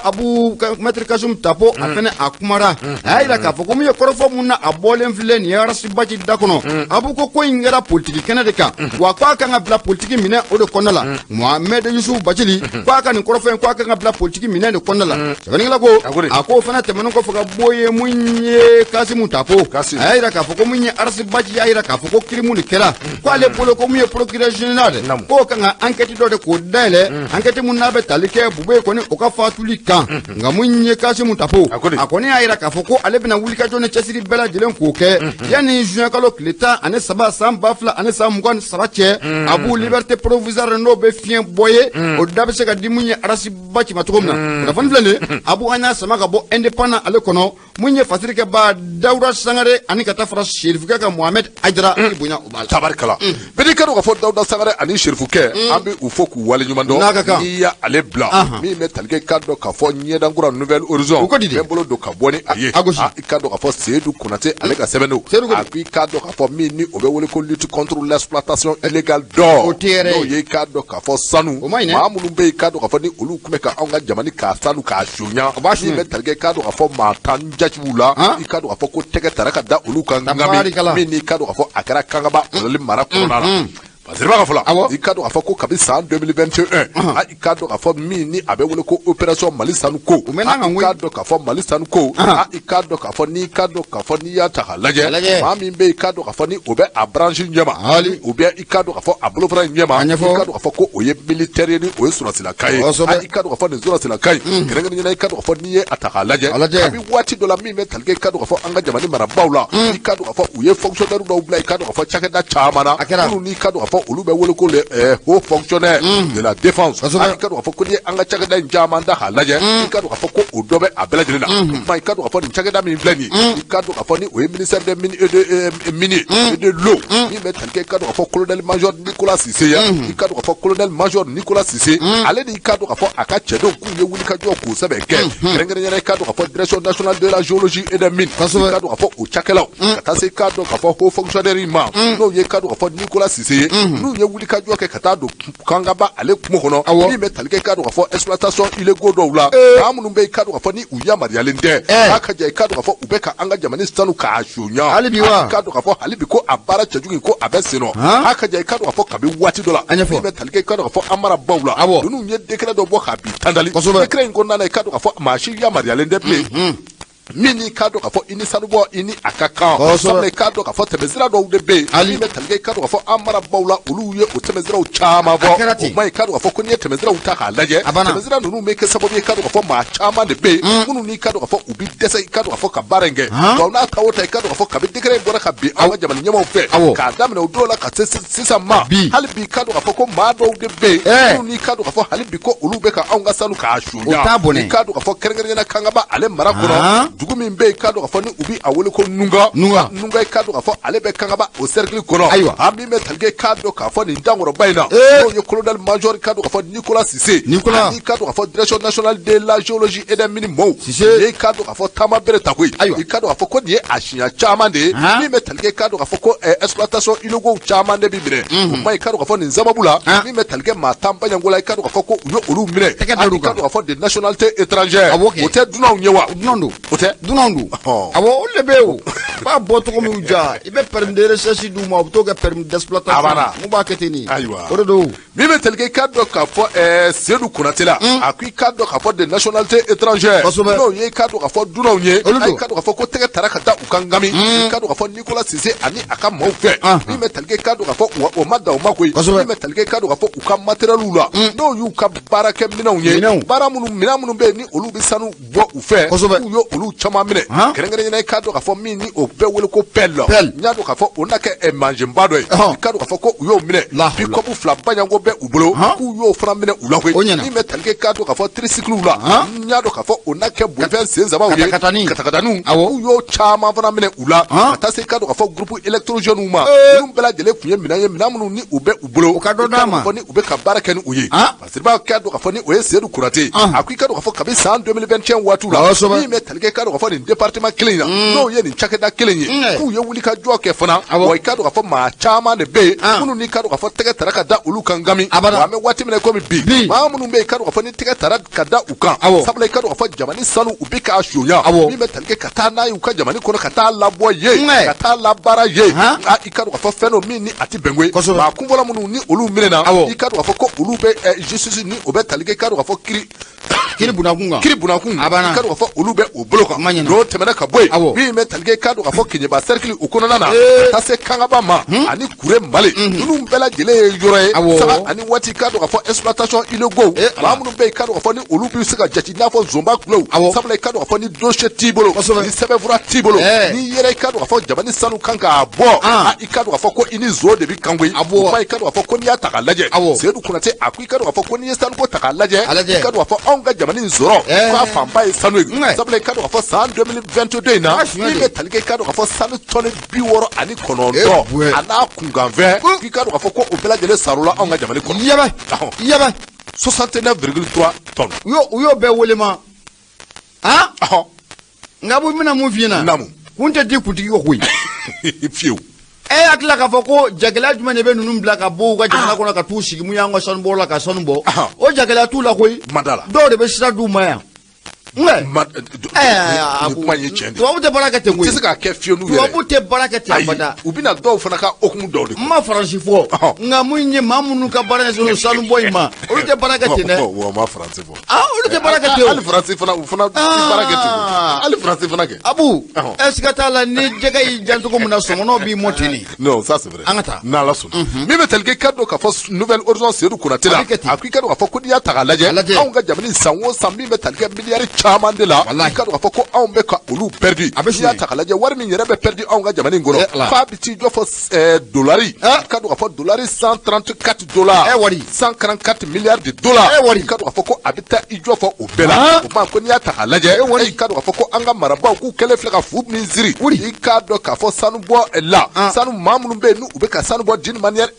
Abu maître Kasimu Tapo a fɛnɛ a kumara a y'a yira k'a fɔ ko mun ye kɔrɔfɔ mun na a bɔlen filɛ nin ye Arasi Baci da kɔnɔ Abu ko in kɛra politiki kɛnɛ de kan wa k'a kan ka bila politiki minɛ o de kɔnɔna la Mohamed Yusufu Bacili k'a ka nin kɔrɔfɔ in k'a kan ka bila politiki minɛ de kɔnɔna la ko a ko fana tɛmɛnen kɔfɛ ka bɔ ye mun ye Kasimu Tapo a y'a yira k'a fɔ ko mun ye Arasi Baci y'a yira k'a fɔ ko kiiri mun de kɛra k'ale bolo ko mun ye procureur général k'o kan ka enquête dɔ de k'o dayɛlɛ enquête mun n'a bɛ tali kɛ Buboye kɔni o ka fatuli kan nka mun ye Kasimu Tapo a kɔni y'a yira k'a fɔ ko ale bɛna wulikajɔ ni cɛsiri bɛɛ lajɛlen k'o kɛ yanni juin kalo kileta ani saba san 2023 cɛ Abu liberté provisoire n'o bɛ fiɲɛ bɔ ye o da bɛ se ka di mun ye Arasi Baci ma cogo min na kunnafoni filɛ nin ye Abu an y'a sama ka bɔ indépendant ale kɔnɔ mun ye fasirikɛ ba Dawuda Sangare ani ka taa fara Serifukɛ ka Mohamed Aidara ni bonya o b'a la tabarikala bɛɛ ka dɔn ka fɔ Dawuda Sangare ani Serifukɛ an bɛ u fɔ k'u waleɲuman dɔn n'i y'ale bila min bɛ talikɛ k'a dɔn k'a fɔ ɲɛdankura Nouvelle Horizon bɛɛ bolo don ka bɔ ni a ye i k'a dɔn k'a fɔ Seydou Konate ale ka sɛbɛn don a ko i k'a dɔn k'a fɔ min ni o bɛ wele ko lutte contre l'exploitation illégale d'or n'o ye i k'a dɔn k'a fɔ sanu maa minnu bɛ yen i k'a dɔn k'a fɔ ni olu tun bɛ ka anw ka jamana k'a sanu k'a sonya min bɛ talikɛ k'a dɔn k'a fɔ maa tan jaciw la i k'a dɔn k'a fɔ ko tɛgɛ tara ka da olu kan nka min n'i k'a dɔn k'a fɔ a kɛra kangaba olu mara kɔnɔna la Pasiriba ka fɔ la i k'a dɔn k'a fɔ ko kabi san 2021 i k'a dɔn k'a fɔ min ni a bɛ wele ko opération Mali sanu ko i k'a dɔn k'a fɔ Mali sanu ko i k'a dɔn k'a fɔ n'i k'a dɔn k'a fɔ n'i y'a ta k'a lajɛ maa min bɛ yen i k'a dɔn k'a fɔ ni o bɛ a branche ɲɛma ou bien i k'a dɔn k'a fɔ a bolofara ɲɛma i k'a dɔn k'a fɔ ko o ye militaire ye ni o ye sɔrɔsilaka ye i k'a dɔn k'a fɔ nin sɔrɔsilaka ye kɛrɛnkɛrɛnnen i k'a dɔn k'a fɔ n'i ye a ta k'a lajɛ kabi waati dɔ la min bɛ talikɛ i k'a dɔn k'a fɔ an ka jamana marabaaw la i k'a dɔn k'a fɔ u ye fonctionnaire dɔw bila i k'a dɔn k'a fɔ cakɛda caman na minnu n'i k'a dɔn k'a fɔ olu bɛ wele ko haut fonctionnaire de la défense i ka dɔn k'a fɔ ko n'i ye an ka cakɛda in caman da k'a lajɛ i ka dɔn k'a fɔ ko o dɔ bɛ a bɛɛ lajɛlen na i ka dɔn k'a fɔ nin cakɛda min filɛ nin ye i ka dɔn k'a fɔ ni o ye ministère des mines et de l'eau min bɛ tali kɛ i ka dɔn k'a fɔ colonel major Nicolas Cissé ye i ka dɔn k'a fɔ colonel major Nicolas Cissé ale de i ka dɔn k'a fɔ a ka cɛdenw k'u ye wulikajɔ k'u sɛbɛn kɛ kɛrɛnkɛrɛnnenya i ka dɔn k'a fɔ direction nationale de la géologie et des mines i ka dɔn k'a fɔ o cakɛlaw ka taa se i ka dɔn k'a fɔ haut fonctionnaire ma n'o ye i ka dɔn k'a fɔ Nicolas Cissé ye n'u ye wuli ka jɔ kɛ ka taa don kangaba ale kungo kɔnɔ min bɛ tali kɛ ka don ka fɔ exploitation illégaux dɔw la maa minnu bɛ i ka don ka fɔ ni u yamaruyalen tɛ n'a ka jan i ka don ka fɔ u bɛ ka an ka jamana sanu k'a suɲa hali bi wa ka don ka fɔ hali bi ko a baara cɛjugu ko a bɛ sen nɔ n'a ka jan i ka don ka fɔ kabi waati dɔ la min bɛ tali kɛ i ka don ka fɔ an marabaw la ninnu ye décret dɔ bɔ k'a bi tandali décret in kɔnɔna na i ka don ka fɔ maa si yamaruyalen tɛ bilen min n'i ka dɔn k'a fɔ i ni sanubɔ i ni a ka kan sabula i ka dɔn k'a fɔ tɛmɛsira dɔw de bɛ yen min bɛ tali kɛ i ka dɔn k'a fɔ an marabaw la olu ye o tɛmɛsiraw caman fɔ o kuma i ka dɔn k'a fɔ ko n'i ye tɛmɛsiraw ta k'a lajɛ tɛmɛsira ninnu bɛ kɛ sababu ye i ka dɔn k'a fɔ maa caman de bɛ yen minnu n'i ka dɔn k'a fɔ u bɛ dɛsɛ i ka dɔn k'a fɔ ka baara in kɛ wa n'a ta o ta i ka dɔn k'a fɔ kabi décret in bɔra ka bin an ka jamana ɲɛmaaw fɛ k'a daminɛ o dɔw la ka se sisan ma hali bi i ka dɔn k'a fɔ ko maa dɔw de bɛ yen minnu n'i ka dɔn k'a fɔ hali bi ko olu bɛ ka anw ka sanu k'a suɲa i ka dɔn k'a fɔ kɛrɛnkɛrɛnnenya kangaba ale mara kɔnɔ dugu min bɛ yen ka dɔn k'a fɔ ni u bi a wele ko nunga i ka dɔn k'a fɔ ale bɛ kangaba o cercle kɔnɔ a min bɛ tali kɛ k'a dɔn k'a fɔ nin dankɔrɔba in na n'o ye colonel major i ka dɔn k'a fɔ Nicolas Cissé ani ka dɔn k'a fɔ direction nationale de la géologie et des mines Mɔw i ka dɔn k'a fɔ taama bere ta koyi i ka dɔn k'a fɔ ko nin ye a siɲɛ caman de ye min bɛ tali kɛ k'a dɔn k'a fɔ ko exploitation illégaux caman de bɛ minɛ o kuma i ka dɔn k'a fɔ nin sababu la min bɛ tali kɛ maa tan baɲango la i ka dɔn k'a fɔ ko u ye olu minɛ i ka dɔn k'a fɔ des nationalités étrangères o tɛ dunanw ye wa o tɛ dunanw don awɔ olu de bɛ yen o b'a bɔ cogo min ja i bɛ permis de recherche d'u ma u bɛ t'o kɛ permis d'exploitation mun b'a kɛ ten nin o de don min bɛ tali kɛ i ka dɔn k'a fɔ Seydou Konate la a ko i ka dɔn k'a fɔ des nationalités étrangères n'o ye i ka dɔn k'a fɔ dunanw ye i ka dɔn k'a fɔ ko tɛgɛ tara ka taa u ka ngami i ka dɔn k'a fɔ Nicolas Cissé ani a ka maaw fɛ min bɛ tali kɛ i ka dɔn k'a fɔ o ma da o ma koyi min bɛ tali kɛ i ka dɔn k'a fɔ u ka matériel la n'o y'u ka baarakɛ minɛnw ye minɛn minnu bɛ yen ni olu bɛ sanu bɔ u fɛ k'u ye olu caman minɛ kɛrɛnkɛrɛnnenya i ka dɔn k'a fɔ min ni o bɛɛ wele ko pelle n y'a dɔn k'a fɔ o na kɛ mansinba dɔ ye i ka dɔn k'a fɔ ko u y'o minɛ bi kɔpu fila baɲango bɛ u bolo k'u y'o fana minɛ u la koyi min bɛ tali kɛ k'a dɔn k'a fɔ tricycle la n y'a dɔn k'a fɔ o na kɛ bolifɛn sen sabaw ye katakataninw k'u y'o caman fana minɛ u la ka taa se k'a dɔn k'a fɔ groupe électrogènes ma ninnu bɛɛ lajɛlen tun ye minɛn ye minɛn minnu ni u bɛ u bolo u ka dɔn d'a ma ni u bɛ ka baara kɛ ni u ye parce que b'a k'a dɔn k'a fɔ ni o ye Seydou Konate a ko i ka dɔn k'a fɔ kabi san 2021 waatiw la min bɛ tali kɛ k'a dɔn k'a fɔ nin département kelen in na n'o ye nin cakɛda kelen ye k'u ye wuli ka jɔ kɛ fana wa i ka dɔn k'a fɔ maa caman de bɛ yen minnu n'i ka dɔn k'a fɔ tɛgɛ tara ka da olu kan ngami wa an bɛ waati min na komi bi maa minnu bɛ yen i ka dɔn k'a fɔ ni tɛgɛ tara ka da u kan sabula i ka dɔn k'a fɔ jamana sanu u bɛ k'a suɲa min bɛ tali kɛ ka taa n'a ye u ka jamana kɔnɔ ka taa labɔ ye ka taa labaara ye i ka dɔn k'a fɔ fɛn dɔ min ni a tɛ bɛn koyi maa kunfɔlɔ minnu ni olu minɛna i ka dɔn k'a fɔ ko olu bɛ justice ni o bɛ tali kɛ i ka dɔn k'a fɔ kiri bunakun i ka dɔn k'a fɔ olu bɛ o bolo kan n'o tɛmɛna ka bɔ yen min bɛ tali kɛ i ka dɔn k'a fɔ Keɲeba cercle o kɔnɔna na ka taa se kangaba ma ani kure male ninnu bɛɛ lajɛlen ye yɔrɔ ye saga ani waati i ka dɔn k'a fɔ exploitation illégaux maa minnu bɛ yen i ka dɔn k'a fɔ ni olu bɛ se ka jate i n'a fɔ zonba kulew sabula i ka dɔn k'a fɔ ni dossier t'i bolo ni sɛbɛnfura t'i bolo n'i yɛrɛ i ka dɔn k'a fɔ jamana sanu kan k'a bɔ i ka dɔn k'a fɔ ko i ni zo de bɛ kan koyi o ma i ka dɔn k'a fɔ ko n'i y'a ta k'a lajɛ Seydou Konate a ko i ka dɔn k'a fɔ ko n'i ye sanuko ta k'a lajɛ i ka dɔn k'a fɔ anw ka jamana in sɔrɔ k'a fanba ye sanu ye sabula i ka dɔn k'a fɔ san 2022 in na min bɛ tali kɛ i ka dɔn k'a fɔ sanu tɔni 69 a n'a kunkanfɛn k'i ka dɔn k'a fɔ ko o bɛɛ lajɛlen sar'o la anw ka jamana kɔnɔ yabɛ 69,3 tonnes u y'o bɛɛ wele ma nka bu bɛna mun f'i ɲɛna kun tɛ di kuntigi ko koyi fiyewu hakili k'a fɔ ko jagɛlɛya jumɛn de bɛ ninnu bila ka bɔ u ka jamana kɔnɔ ka t'u sigi mun y'an ka sanubɔyɔrɔ la ka sanu bɔ o jagɛlɛya t'u la koyi dɔw de bɛ sira d'u ma yan kuma ye tiɲɛ de tubabu tɛ baara kɛ ten koyi u tɛ se k'a kɛ fiyewu n'u yɛrɛ tubabu tɛ baara kɛ ten abada u bɛna dɔw fana ka hukumu dɔw de n ma faransi fɔ nka mun ye maa minnu ka baara ɲɛsin sanubɔ in ma olu tɛ baara kɛ ten dɛ wa ma faransi fɔ olu tɛ baara kɛ ten hali faransi fana u fana tɛ baara kɛ ten hali faransi fana kɛ abu est-ce que t'a la ni jɛgɛ y'i jan cogo min na sɔmɔnɔw b'i mɔ ten non ça c'est vrai an ka taa n'Ala sɔnna min bɛ tali kɛ i ka dɔn k'a fɔ nouvelle horizon Seydou Konate la a ko i ka dɔn k'a fɔ ko n'i y'a ta k'a lajɛ anw ka jamana san o san min bɛ tali kɛ miliyari caman de la i ka dɔn k'a fɔ ko anw bɛ ka olu perdu n'i y'a ta k'a lajɛ wari min yɛrɛ bɛ perdu anw ka jamana in kɔnɔ f'a bɛ t'i jɔ fɔ dolari i ka dɔn k'a fɔ dolari $134 144 milliards de dollars i ka dɔn k'a fɔ ko a bɛ taa i jɔ fɔ o bɛɛ la o kuma ko n'i y'a ta k'a lajɛ i ka dɔn k'a fɔ ko an ka marabaw k'u kɛlen filɛ ka fu min ziri i k'a dɔn k'a fɔ sanubɔ la sanu maa minnu bɛ yen n'u bɛ ka sanu bɔ d'une manière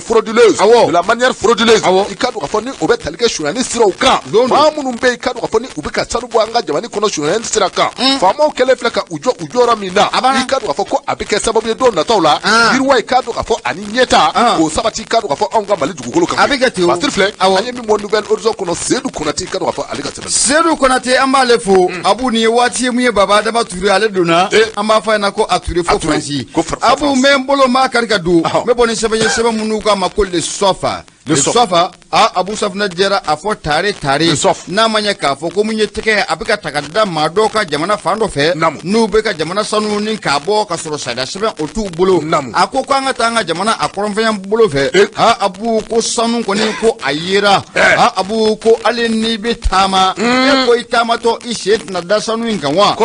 frauduleuse de la manière frauduleuse i ka dɔn k'a fɔ ni o bɛ tali kɛ suɲɛni siraw kan maa minnu bɛ yen i ka dɔn k'a fɔ ni u bɛ ka sanu bɔ an ka jamana kɔnɔ suɲɛ sira kan faamaw kɛlen filɛ ka u jɔra min na i ka dɔn k'a fɔ ko a bɛ kɛ sababu ye don nataw la yiriwa i ka dɔn k'a fɔ ani ɲɛta k'o sabati i ka dɔn k'a fɔ anw ka Mali dugukolo kan. A bɛ kɛ ten o. Pasiteri filɛ an ye min bɔ Nouvelle Horizon kɔnɔ Seydou Konate i ka dɔn k'a fɔ ale ka tɛmɛ. Seydou Konate an b'ale fo Abu nin ye waati ye mun ye Baba Adama Ture ale donna an b'a fɔ a ɲɛna ko a Ture fo Faransi. Abu n bɛ n bolo n b'a kari ka don n bɛ bɔ ni sɛbɛn ye sɛbɛn minnu k'a ma ko le sofa. Le sofa Abu Safinɛ Jara a fɔ tare n'a ma ɲɛ k'a fɔ ko mun ye tɛgɛ a bɛ ka ta ka da maa dɔw ka jamana fan dɔ fɛ n'u bɛ ka jamana sanu ni k'a bɔ ka sɔrɔ sariya sɛbɛn o t'u bolo a ko k'an ka taa an ka jamana a kɔrɔnfɛn bolo fɛ Abu ko sanu kɔni ko a yera Abu ko hali n'i bɛ taama e ko i taamatɔ i sen tɛna da sanu in kan wa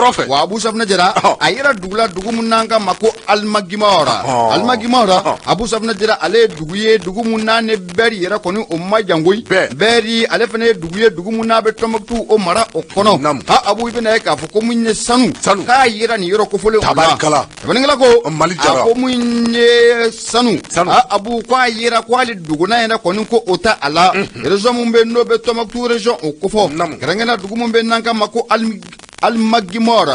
Abu Safinɛ Jara a yera dugu la dugu mun n'an ka ma ko Alimagimawara Abu Safinɛ Jara ale ye dugu ye dugu mun n'a ni bɛri yɛrɛ kɔni o ma jangoyi bɛri ale fana ye dugu mun n'a bɛ Tɔnbɔkutu o mara o kɔnɔ Abu i bɛna ye k'a fɔ ko mun ye sanu k'a yera nin yɔrɔ kofɔlen o la tabarikala ko a ko mun ye sanu Abu ko a yera ko hali duguna yɛrɛ kɔni ko o ta a la région mun bɛ n'o bɛ Tɔnbɔkutu région o kofɔ kɛrɛnkɛrɛnnenya dugu mun bɛ n'an ka ma ko Alimagimawara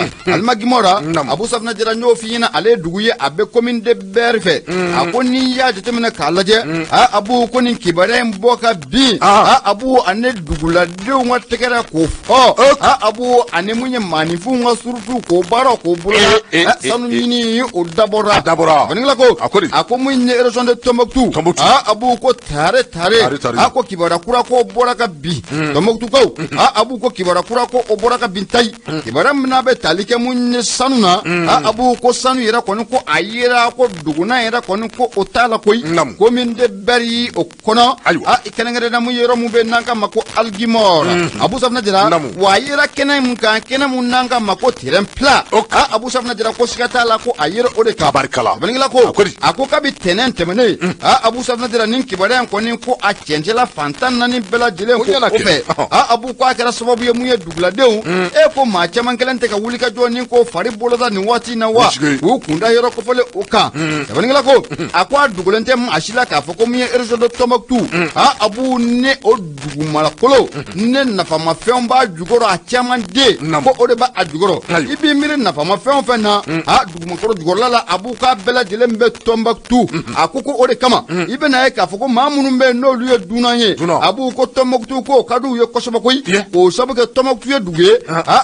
Abu Safinɛ Jara n y'o f'i ɲɛna ale ye dugu ye a bɛ commune de Bɛri fɛ a ko n'i y'a jateminɛ k'a lajɛ Abu ko nin kibaruya in bɔ ka bin Abu ani duguladenw ka tɛgɛrɛ k'o fɔ Abu ani mun ye maanifinw ka surutu k'o baara k'o bolo sanu ɲini o dabɔra a ko mun ye région de Tɔnbɔkutu Abu ko tare a ko kibaruya kura ko bɔra ka bin Tɔnbɔkutukaw Abu ko kibaruya kura ko o bɔra ka bin tayi kibaruya min n'a bɛ tali kɛ mun ye sanu na Abu ko sanu yɛrɛ kɔni ko a yera ko duguna yɛrɛ kɔni ko o t'a la koyi ko min de bɛri o kɔnɔ kɛnɛkɛnɛna mun yɔrɔ mun bɛ n'an ka ma ko Alimagimawara Abu Safinɛ Jara wa a yera kɛnɛ mun kan kɛnɛ mun n'an ka ma ko terrain plat Abu Safinɛ Jara ko siga t'a la ko a yera o de kan tabarikala ko a ko kabi tɛnɛn tɛmɛnen Abu Safinɛ Jara nin kibaruya in kɔni ko a cɛncɛla fantan naani bɛɛ lajɛlen ko o fɛ Abu ko a kɛra sababu ye mun ye duguladenw ko maa caman kelen tɛ ka wuli ka jɔ ni ko fari boloda nin waati in na wa u kunda yɔrɔ kofɔlen o kan tabarikala ko a ko a dogolen tɛ maa si la k'a fɔ ko mun ye région de Tɔnbɔkutu Abu ne o dugumalakolo ne nafamafɛnw b'a jukɔrɔ a caman den ko o de b'a jukɔrɔ i b'i miiri nafamafɛn o fɛn na dugumakɔrɔ jukɔrɔla la Abu k'a bɛɛ lajɛlen bɛ Tɔnbɔkutu a ko o de kama i bɛna ye k'a fɔ ko maa minnu bɛ yen n'olu ye dunan ye Abu ko Tɔnbɔkutu ko ka d'u ye kosɛbɛ koyi o sabu kɛ Tɔnbɔkutu ye dugu ye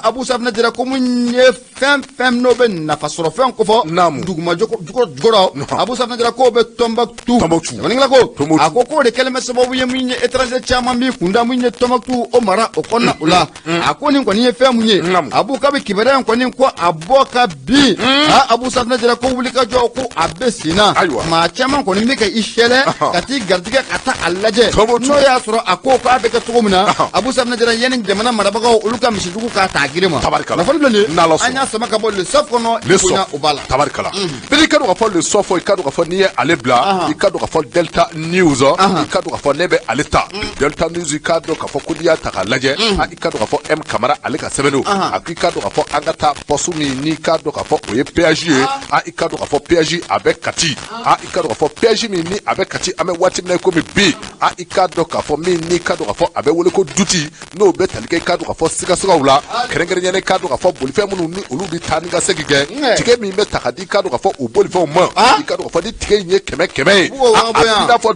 Abu Safinɛ Jara ko mun ye fɛn n'o bɛ nafa sɔrɔ fɛn kofɔ duguma jukɔrɔ Abu Safinɛ Jara k'o bɛ Tɔnbɔkutu ko a ko k'o de kɛlen bɛ sababu ye mun ye étranger caman b'i kunda mun ye Tɔnbɔkutu o mara o kɔnɔna o la a ko nin kɔni ye fɛn mun ye Abu kabi kibaruya in kɔni ko a bɔ ka bin Abu Safinɛ Jara ko wuli ka jɔ ko a bɛ sen na maa caman kɔni bɛ ka i sɛlɛ ka t'i garijɛgɛ ka taa a lajɛ n'o y'a sɔrɔ a ko k'a bɛ kɛ cogo min na Abu Safinɛ Jara yanni jamana marabagaw olu ka misijugu k'a ta giri ma nafolo filɛ nin an y'a sama ka bɔ le sof kɔnɔ bonya o b'a la tabarikala i ka dɔn k'a fɔ le sof i ka dɔn k'a fɔ n'i ye ale bila i ka dɔn k'a fɔ Delta News i ka dɔn k'a fɔ ne bɛ ale ta Delta News i ka dɔn k'a fɔ ko n'i y'a ta k'a lajɛ i ka dɔn k'a fɔ M Kamara ale ka sɛbɛn don a ko i ka dɔn k'a fɔ an ka taa poste min n'i ka dɔn k'a fɔ o ye péage ye i ka dɔn k'a fɔ péage a bɛ Kati i ka dɔn k'a fɔ péage min ni a bɛ Kati an bɛ waati min na komi bi i ka dɔn k'a fɔ min n'i ka dɔn k'a fɔ a bɛ wele ko duti n'o bɛ tali kɛ i ka dɔn k'a fɔ sigasagaw la kɛrɛnkɛrɛnnen i ka dɔn k'a fɔ bolifɛn minnu ni olu bɛ taa ni ka segin kɛ tigɛ min bɛ ta ka di i ka dɔn k'a fɔ o bolifɛnw ma i ka dɔn k'a fɔ ni tigɛ in ye 100 ye a b'i n'a fɔ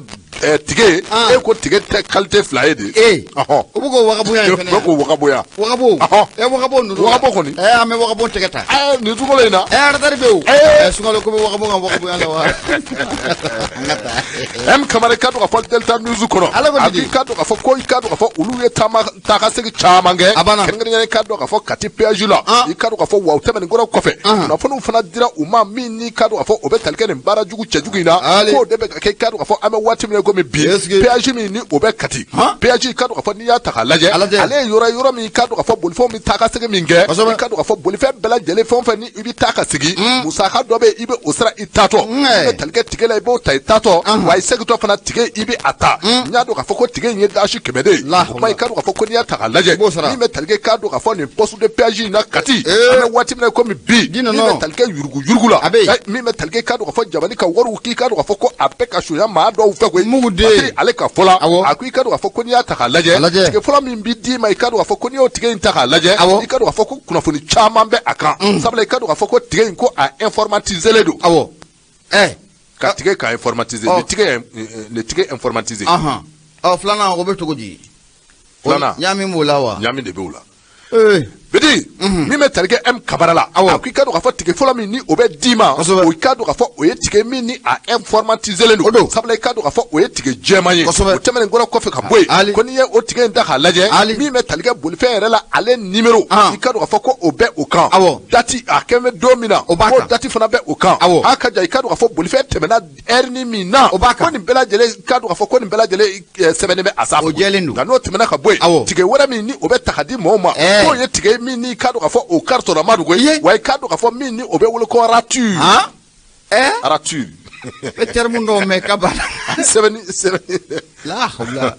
tigɛ e ko tigɛ tɛ qualité fila ye de o b'o ko wagabonya in fɛnɛ o ko wagabonya wagabo wagabo ninnu wagabo kɔni an bɛ wagabo tɛgɛ ta nin sunkalo in na retard bɛ o sunkalo ko bɛ wagabo kan wagabonya la wa M Kamara i ka dɔn k'a fɔ Delta News kɔnɔ a b'i ka dɔn k'a fɔ ko i ka dɔn k'a fɔ olu ye taa ka segin caman kɛ kɛrɛnkɛrɛnnen i ka dɔn k'a fɔ Kati péage la i ka dɔn k'a fɔ wa o tɛmɛnen kɔrɔ kɔfɛ kunnafoniw fana dira u ma min n'i ka dɔn k'a fɔ o bɛ tali kɛ nin baara jugu cɛjugu in na k'o de bɛ ka kɛ i ka dɔn k'a fɔ an bɛ waati min na komi bi péage min ni o bɛ Kati péage i ka dɔn k'a fɔ n'i y'a ta k'a lajɛ ale ye yɔrɔ min i ka dɔn k'a fɔ bolifɛnw bɛ taa ka segin min kɛ i ka dɔn k'a fɔ bolifɛn bɛɛ lajɛlen fɛn o fɛn ni i bɛ taa ka segin musaka dɔ bɛ i bɛ o sira i taatɔ i bɛ tali kɛ tigɛ la i b'o ta i taatɔ wa i segintɔ fana tigɛ i bɛ a ta n y'a dɔn k'a fɔ ko tigɛ in ye daasi 100 de ye o kuma i ka dɔn k'a fɔ ko n'i y'a ta k'a lajɛ min bɛ tali kɛ i ka dɔn k'a fɔ nin poste de péage in na Kati an bɛ waati min na komi bi min bɛ tali kɛ yurugu la min bɛ tali kɛ i ka dɔn k'a fɔ jamana ka wariw k'i ka dɔn k'a fɔ ko a bɛ ka suɲɛ maa dɔw fɛ koyi mugu de ale ka fola a ko i ka do ka fɔ ko n'i y'a ta k'a lajɛ tigɛ fɔlɔ min bi d'i ma i ka do ka fɔ ko n'i y'o tigɛ in ta k'a lajɛ i ka do ka fɔ ko kunnafoni caman bɛ a kan sabula i ka do ka fɔ ko tigɛ in ko a informatisé don ka tigɛ ka informatiser le tigɛ informatiser filanan o bɛ cogo di filanan ɲaami b'o la wa ɲaami de b'o la bidi min bɛ talikɛ M Kabara la a ko i ka dɔn k'a fɔ tigɛ fɔlɔ min ni o bɛ d'i ma o i ka dɔn k'a fɔ o ye tigɛ min ni a informatiselen don sabula i ka dɔn k'a fɔ o ye tigɛ jɛman ye o tɛmɛnen kɔfɛ ka bɔ yen ko n'i ye o tigɛ in ta k'a lajɛ min bɛ talikɛ bolifɛn yɛrɛ la ale numéro i ka dɔn k'a fɔ ko o bɛ o kan dati a kɛn bɛ don min na o dati fana bɛ o kan a ka jan i ka dɔn k'a fɔ bolifɛn tɛmɛna heure min na ko nin bɛɛ lajɛlen i ka dɔn k'a fɔ ko nin bɛɛ lajɛlen sɛbɛnnen bɛ a sanfɛ nka n'o tɛmɛna ka bɔ yen tigɛ wɛrɛ min ni o bɛ ta ka di mɔgɔw ma k'o ye tigɛ min ni i ka dɔn k'a fɔ o carton ma dogo wa i ka dɔn k'a fɔ min ni o bɛ wele ko rature rature e terme dɔw mɛn ka ban sɛbɛnni la hawla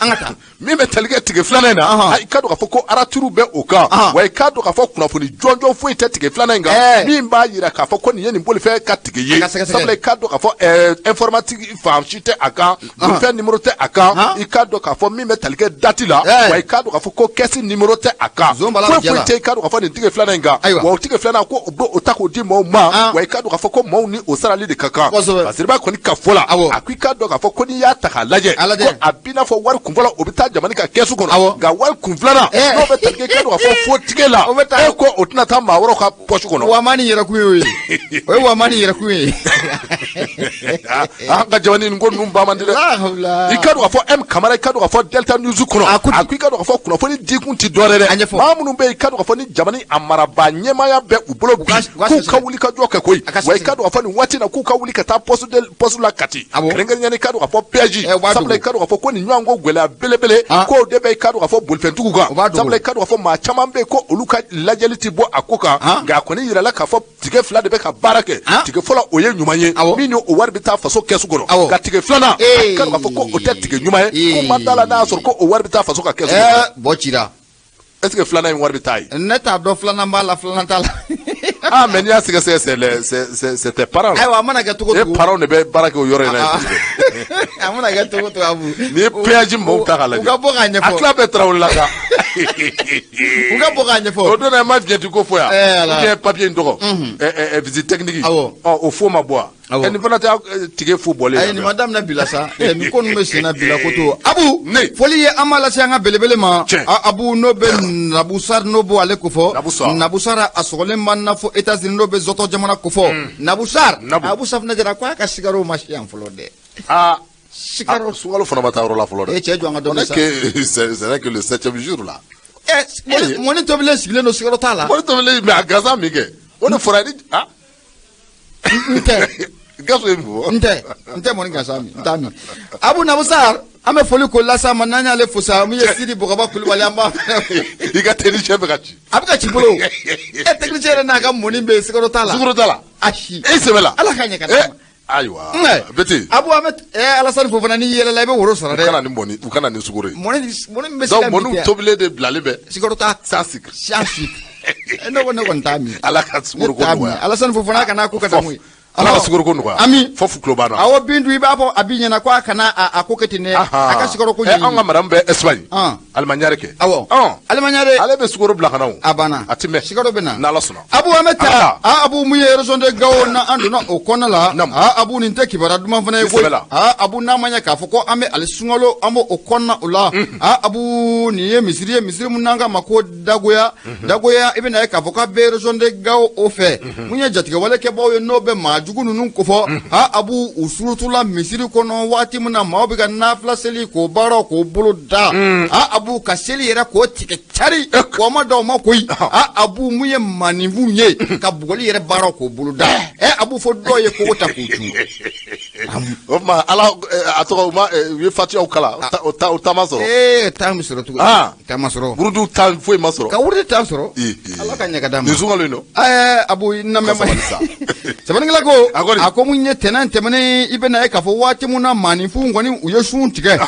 an ka taa min bɛ talikɛ tigɛ filanan in na i ka dɔn k'a fɔ ko rature bɛ o kan wa i ka dɔn k'a fɔ kunnafoni jɔnjɔn foyi tɛ tigɛ filanan in kan min b'a yira k'a fɔ ko nin ye nin bolifɛn ka tigɛ ye sabula i ka dɔn k'a fɔ informatique fan si tɛ a kan bolifɛn numéro tɛ a kan i ka dɔn k'a fɔ min bɛ talikɛ dati la wa i ka dɔn k'a fɔ ko caisse numéro tɛ a kan foyi foyi tɛ i ka dɔn k'a fɔ nin tigɛ filanan in kan wa o tigɛ filanan ko o ta k'o di mɔgɔw ma wa i ka dɔn k'a fɔ ko mɔgɔw ni o sarali de ka kan parce que b'a kɔni ka fɔ la a ko i ka dɔn k'a fɔ ko n'i y'a ta k'a lajɛ ko a b'i n'a fɔ wari kun fɔlɔ o bɛ taa jamana ka kɛsu kɔnɔ nka wari kun filanan n'o bɛ talikɛ kɛ don ka fɔ fo tigɛ la e ko o tɛna taa maa wɛrɛw ka pɔsi kɔnɔ wa maa ni yɛrɛ kun ye o ye o ye wa maa ni yɛrɛ kun ye an ka jamana in ko ninnu ba man di dɛ i ka dɔn k'a fɔ M Kamara i ka dɔn k'a fɔ Delta News kɔnɔ a ko i ka dɔn k'a fɔ kunnafoni dikun ti dɔwɛrɛ dɛ maa minnu bɛ yen i ka dɔn k'a fɔ ni jamana a marabaa ɲɛmaaya bɛ u bolo bi k'u ka wuli ka jɔ kɛ koyi wa i ka dɔn k'a fɔ nin waati in na k'u ka wuli ka taa poste la Kati kɛrɛnkɛrɛnnen i ka dɔn k'a fɔ PJ sabula i ka dɔn k'a fɔ ko nin ɲɔgɔn ko gɛlɛya belebele k'o de bɛ i ka dɔn k'a fɔ bolifɛntigiw kan sabula i ka dɔn k'a fɔ maa caman bɛ yen ko olu ka lajɛli ti bɔ a ko kan nka a kɔni yirala k'a fɔ tigɛ fila de bɛ ka baara kɛ tigɛ fɔlɔ o ye ɲuman ye min ni o wari bɛ taa faso kɛsu kɔnɔ nka tigɛ filanan i ka dɔn k'a fɔ ko o tɛ tigɛ ɲuman ye ko man d'a la n'a y'a sɔrɔ ko o wari bɛ taa faso ka kɛsu kɔnɔ bɔ cira est ce que filanan in wari bɛ taa ye ne t'a dɔn filanan b'a la filanan t'a la mais n'i y'a sɛgɛsɛgɛ c'est tes parents ayiwa a mana kɛ cogo cogo parents de bɛ baara kɛ o yɔrɔ in na a mana kɛ cogo cogo abu n'i ye péage mɔgɔw ta k'a lajɛ u ka bɔ k'a ɲɛfɔ a tila bɛɛ Tarawele la kan u ka bɔ k'a ɲɛfɔ o don na ma jɛti ko fɔ yan ou bien papier in tɔgɔ visite technique o fo ma bɔ wa nin fana tɛ tigɛ fo bɔlen ayi nin ma daminɛ bila sa nin ko ninnu bɛ sen na bila ko to abu foli ye an b'a lase an ka belebele ma abu n'o bɛ Nabusar n'o bɔ ale ko fɔ Nabusar a sɔgɔlen b'an na fɔ États-Unis n'o bɛ Zɔtɔ jamana ko fɔ Nabusar Abu Safunɛ Jara ko a ka sikaro ma si yan fɔlɔ dɛ sikaro sukalo fana ma taa yɔrɔ la fɔlɔ dɛ cɛ jɔ an ka dɔɔnin sa c'est vrai que le 7e jour là mɔni tobilen sigilen don sikaro t'a la mɔni tobilen mais a gansan min kɛ o de fɔra ni n tɛ gaso ye mun fɔ n tɛ mɔni gansan min n t'a min Abu Nabusar an bɛ foli ko lasa ma n'an y'ale fo sa min ye Sidi Bɔgɔba Kulubali an b'a i ka technicien bɛ ka ci a bɛ ka ci bolo technicien yɛrɛ n'a ka mɔni bɛ yen sikaro t'a la ayi e sɛbɛ la ala ka ɲɛ ka d'a ma ayiwa bete Abu an bɛ Alasani Fofana n'i yɛlɛla i bɛ woro sɔrɔ dɛ u kana ni sukoro ye mɔni bɛ se ka min mɔniw tobilen de bilalen bɛ sikaro t'a sans sucre ne kɔni t'a min ala ka sukoro ko nɔgɔya Alasani Fofana kana ko ka taa mun ye ala ka sukoro ko nɔgɔya ami fɔ fukulo banna awɔ bindu i b'a fɔ a bi ɲɛna ko a kana a ko kɛ ten dɛ a ka sikaro ko ɲini an ka madame bɛ Espagne Alimaɲare kɛ awɔ Alimaɲare ale bɛ sukoro bila ka na o a banna a ti mɛn sikaro bɛ na n'ala sɔnna Abu an bɛ taa Abu mun ye région de Gao na an donna o kɔnɔna la Abu nin tɛ kibaruya duman fana ye koyi Abu n'a ma ɲɛ k'a fɔ ko an bɛ ale sunkalo an b'o kɔnɔna o la Abu nin ye misiri mun n'an ka ma ko dagoya i bɛna ye k'a fɔ k'a bɛ région de Gao o fɛ mun ye jatigɛwale kɛbaaw ye n'o bɛ maa jugu ninnu ko fɔ Abu u surutula misiri kɔnɔ waati min na maaw bɛ ka nafila seli k'o baaraw k'o bolo da Abu ka seli yɛrɛ k'o tigɛ cari k'o ma da o ma koyi Abu mun ye maninfinw ye ka bugɔli yɛrɛ baaraw k'o bolo da Abu fɔ dɔw ye kogo ta k'o tun o tuma ala a tɔgɔ u ye fatiyaw kala o ta ma sɔrɔ ta min sɔrɔ cogo ta ma sɔrɔ burudu ta foyi ma sɔrɔ ka wurudi ta sɔrɔ ala ka ɲɛ ka d'a ma nin sunkalo in nɔ Abu namɛ ma sɛbɛnnikɛla ko a ko mun ye tɛnɛn tɛmɛnen i bɛna ye k'a fɔ waati mun na maaninfinw kɔni u ye sun tigɛ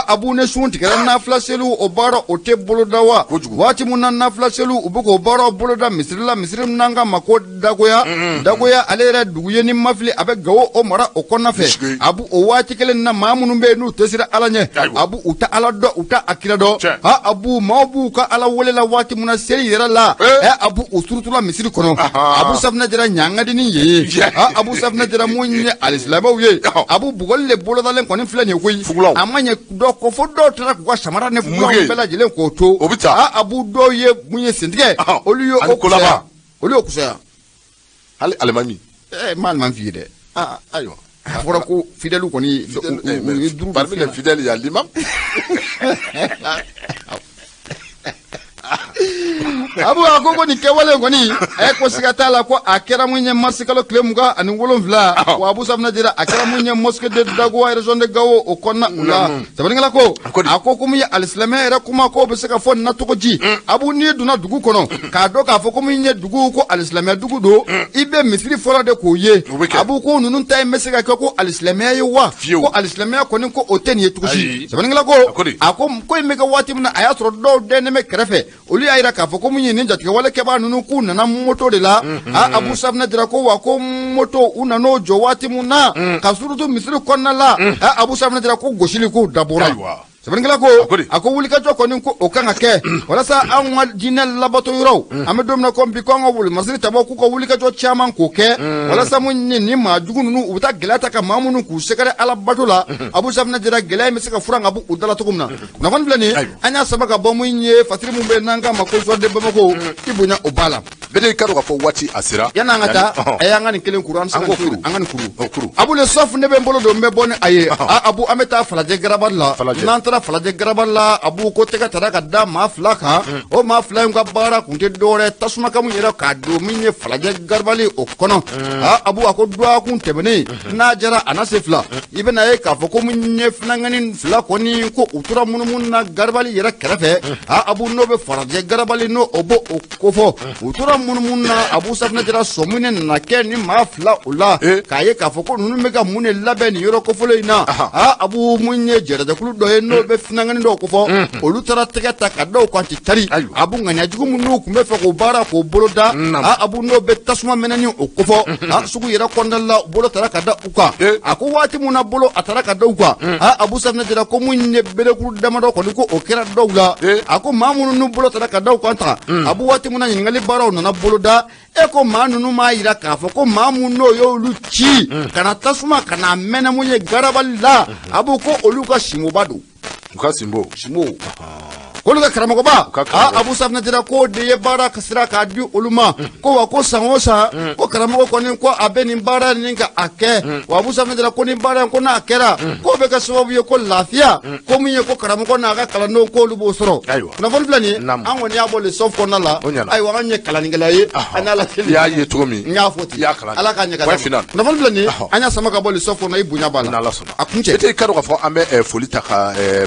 abu ne sun tigɛra nafila seliw o baara o tɛ boloda wa waati mun na nafila seliw u bɛ k'o baara boloda misiri la misiri min ka ma ko dagoya ale yɛrɛ dugu ye ni mafili a bɛ Gawo o mara o kɔnɔna fɛ abu o waati kelen na maa minnu bɛ yen n'u tɛ siran Ala ɲɛ abu u ta Ala dɔn u ta a kira dɔn abu maaw b'u ka Ala wele la waati mun na seli yɛrɛ la abu u surutula misiri kɔnɔ abu safinɛ jɛra ɲangadi ni ye abu safinɛ jɛra mun ye alisilamɛw ye abu bugɔli le bolodalen kɔni filɛ nin ye koyi a ma ɲɛ dɔ ko fo dɔw taara k'u ka samara ne fulaw bɛɛ lajɛlen k'o to abu dɔw ye mun ye sentigɛ olu ye o kusaya olu y'o kusaya hali alimami ma alimami f'i ye dɛ ayiwa a fɔra ko fidèles kɔni parmi les fidèles il y a l'imam abu a ko nin kɛwale kɔni a ye ko siga t'a la ko a kɛra mun ye marisi kalo tile 27 wa abu safinɛ jira a kɛra mun ye mosquée de Dagowa région de Gawo o kɔnɔna u la sɛbɛnnikɛla ko a ko komi ye alisilamɛ yɛrɛ kuma ko bɛ se ka fɔ nin na cogo di abu n'i donna dugu kɔnɔ k'a dɔn k'a fɔ komi ye dugu ko alisilamɛ dugu don i bɛ misiri fɔlɔ de k'o ye abu ko ninnu ta in bɛ se ka kɛ ko alisilamɛya ye wa ko alisilamɛya kɔni ko o tɛ nin ye cogo si sɛbɛnnikɛla ko a ko in bɛ kɛ waati min na a y'a sɔrɔ dɔw dɛnnen bɛ kɛrɛfɛ olu y'a yira k'a fɔ ko mun ye nin jatigɛwale kɛbaa ninnu k'u nana moto de la abu safinɛ jira ko wa ko moto u nan'o jɔ waati mun na ka surutu misiri kɔnɔna la abu safinɛ jira ko gosili k'u dabɔra sɛbɛnnikɛla ko a ko wulikajɔ kɔni ko o kan ka kɛ walasa anw ka diinɛ labato yɔrɔw an bɛ don min na ko bi ko an ka wuli masiri tabɔ k'u ka wulikajɔ caman k'o kɛ walasa mun ye nin maa jugu ninnu u bɛ taa gɛlɛya ta ka maa minnu k'u sɛgɛrɛ ala bato la abu safinɛ jira gɛlɛya in bɛ se ka furan ka bɔ u dala cogo min na kunnafoni filɛ nin an y'a sama ka bɔ mun ye fasiri mun bɛ yen n'an k'a ma ko soir de Bamako i bonya o b'a la bɛɛ i ka dɔn k'a fɔ waati a sera yan'an ka taa a y'an ka nin kelen kuru an ka nin kuru abu le sɔfu ne bɛ n bolo don n bɛ bɔ ni a ye abu an bɛ taa falajɛ garabali la n'an taara falajɛ garabali la abu ko tɛgɛ tara ka da maa fila kan o maa fila in ka baara kun tɛ dɔwɛrɛ tasuma ka mun yɛrɛ k'a don min ye falajɛ garabali o kɔnɔ abu a ko duwakun tɛmɛnen n'a jɛra a na se fila i bɛna ye k'a fɔ ko mun ye finangani fila kɔni ko u tora munumunu na garabali yɛrɛ kɛrɛfɛ abu n'o bɛ falajɛ garabali n'o o b'o o kofɔ u tora munumunu na abu safinɛ jira sɔmin nana kɛ ni maa fila o la k'a ye k'a fɔ ko ninnu bɛ ka mun de labɛn nin yɔrɔ kofɔlen in na abu mun ye jɛrɛjɛkulu dɔ ye n'o bɛ finangani dɔw kofɔ olu taara tɛgɛ ta ka dɔw kan ti tari abu ŋaniyajugu minnu tun bɛ fɛ k'o baara k'o bolo da abu n'o bɛ tasuma mɛnɛni o kofɔ sugu yɛrɛ kɔnɔna la bolo taara ka da u kan a ko waati mun na bolo a taara ka da u kan abu safinɛ jira ko mun ye berekuru damadɔ kɔni ko o kɛra dɔw la a ko maa minnu n'u bolo taara ka da u kan ta abu waati mun na ɲininkali baaraw nana bolo da ko maa ninnu m'a yira k'a fɔ ko maa mun n'o y'olu ci kana tasuma kana mɛnɛ mun ye garabali la abu ko olu ka sinboba don u ka sinbo k'olu ka karamɔgɔba abu safinɛ jira ko de ye baara ka sira k'a di olu ma ko wa ko san o san ko karamɔgɔ kɔni ko a bɛ nin baara nin ka a kɛ wa abu safinɛ jira ko nin baara in ko n'a kɛra k'o bɛ kɛ sababu ye ko lafiya ko min ye ko karamɔgɔ n'a ka kalandenw k'olu b'o sɔrɔ kunnafoni filɛ nin an kɔni y'a bɔ le sɔf kɔnɔna la ayiwa an ye kalanikɛla ye an y'a laseli i y'a ye cogo min n y'a fɔ ten ala k'a ɲɛ ka kunnafoni filɛ nin an y'a sama ka bɔ le sɔf kɔnɔ i bonya b'a la a kun cɛ i tɛ i ka dɔn k'a fɔ an bɛ foli ta ka